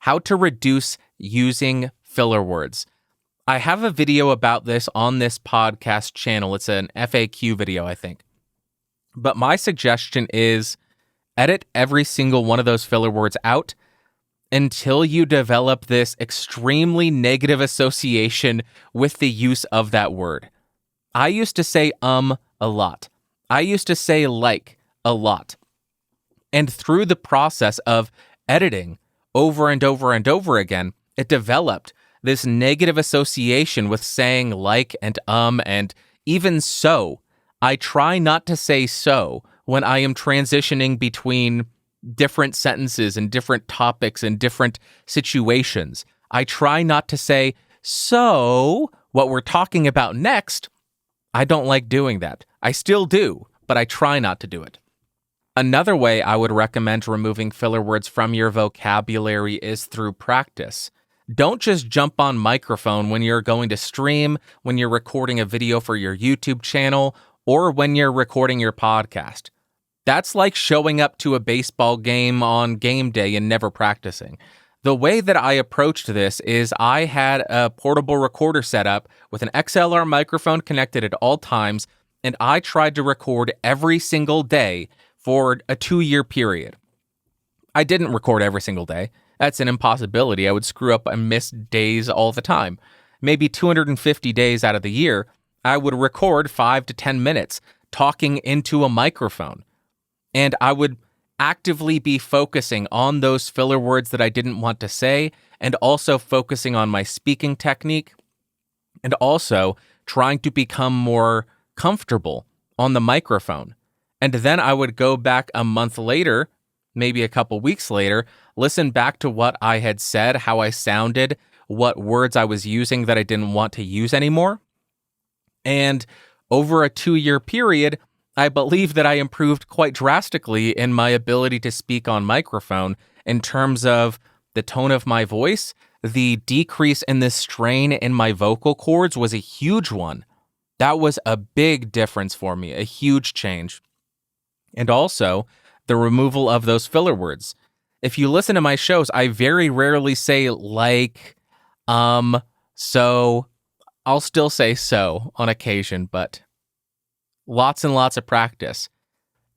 how to reduce using filler words. I have a video about this on this podcast channel. It's an FAQ video, I think. But my suggestion is edit every single one of those filler words out until you develop this extremely negative association with the use of that word. I used to say a lot. I used to say like a lot. And through the process of editing over and over and over again, it developed this negative association with saying like and even so. I try not to say so when I am transitioning between different sentences and different topics and different situations. I try not to say, so what we're talking about next. I don't like doing that. I still do, but I try not to do it. Another way I would recommend removing filler words from your vocabulary is through practice. Don't just jump on microphone when you're going to stream, when you're recording a video for your YouTube channel, or when you're recording your podcast. That's like showing up to a baseball game on game day and never practicing. The way that I approached this is I had a portable recorder set up with an XLR microphone connected at all times, and I tried to record every single day for a 2-year period. I didn't record every single day. That's an impossibility. I would screw up and miss days all the time. Maybe 250 days out of the year, I would record 5 to 10 minutes talking into a microphone. And I would actively be focusing on those filler words that I didn't want to say, and also focusing on my speaking technique, and also trying to become more comfortable on the microphone. And then I would go back a month later, maybe a couple weeks later, listen back to what I had said, how I sounded, what words I was using that I didn't want to use anymore. And over a 2-year period, I believe that I improved quite drastically in my ability to speak on microphone in terms of the tone of my voice. The decrease in the strain in my vocal cords was a huge one. That was a big difference for me, a huge change. And also, the removal of those filler words. If you listen to my shows, I very rarely say like, so. I'll still say so on occasion, but lots and lots of practice.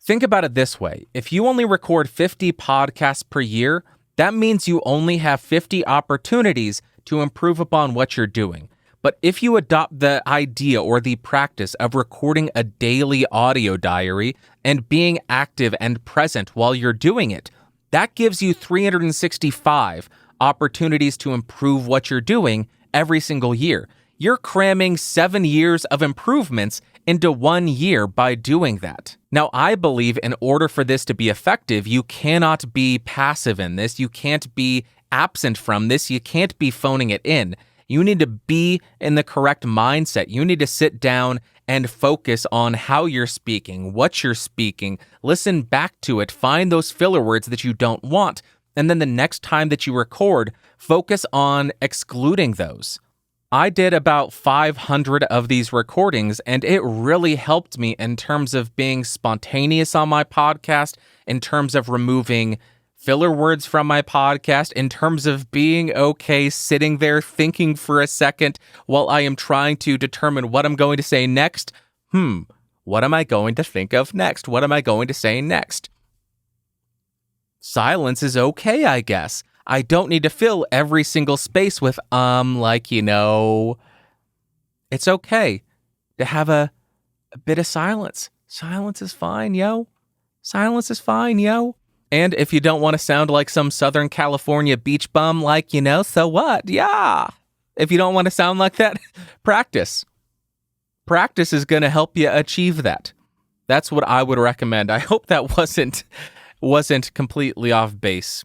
Think about it this way. If you only record 50 podcasts per year, that means you only have 50 opportunities to improve upon what you're doing. But if you adopt the idea or the practice of recording a daily audio diary and being active and present while you're doing it, that gives you 365 opportunities to improve what you're doing every single year. You're cramming 7 years of improvements into 1 year by doing that. Now, I believe in order for this to be effective, you cannot be passive in this. You can't be absent from this. You can't be phoning it in. You need to be in the correct mindset. You need to sit down and focus on how you're speaking, what you're speaking, listen back to it, find those filler words that you don't want, and then the next time that you record, focus on excluding those. I did about 500 of these recordings, and it really helped me in terms of being spontaneous on my podcast, in terms of removing filler words from my podcast, in terms of being okay sitting there thinking for a second while I am trying to determine what I'm going to say next. What am I going to think of next? What am I going to say next? Silence is okay, I guess. I don't need to fill every single space with, it's okay to have a bit of silence. Silence is fine, yo. Silence is fine, yo. And if you don't want to sound like some Southern California beach bum, so what? Yeah. If you don't want to sound like that, practice. Practice is going to help you achieve that. That's what I would recommend. I hope that wasn't completely off base.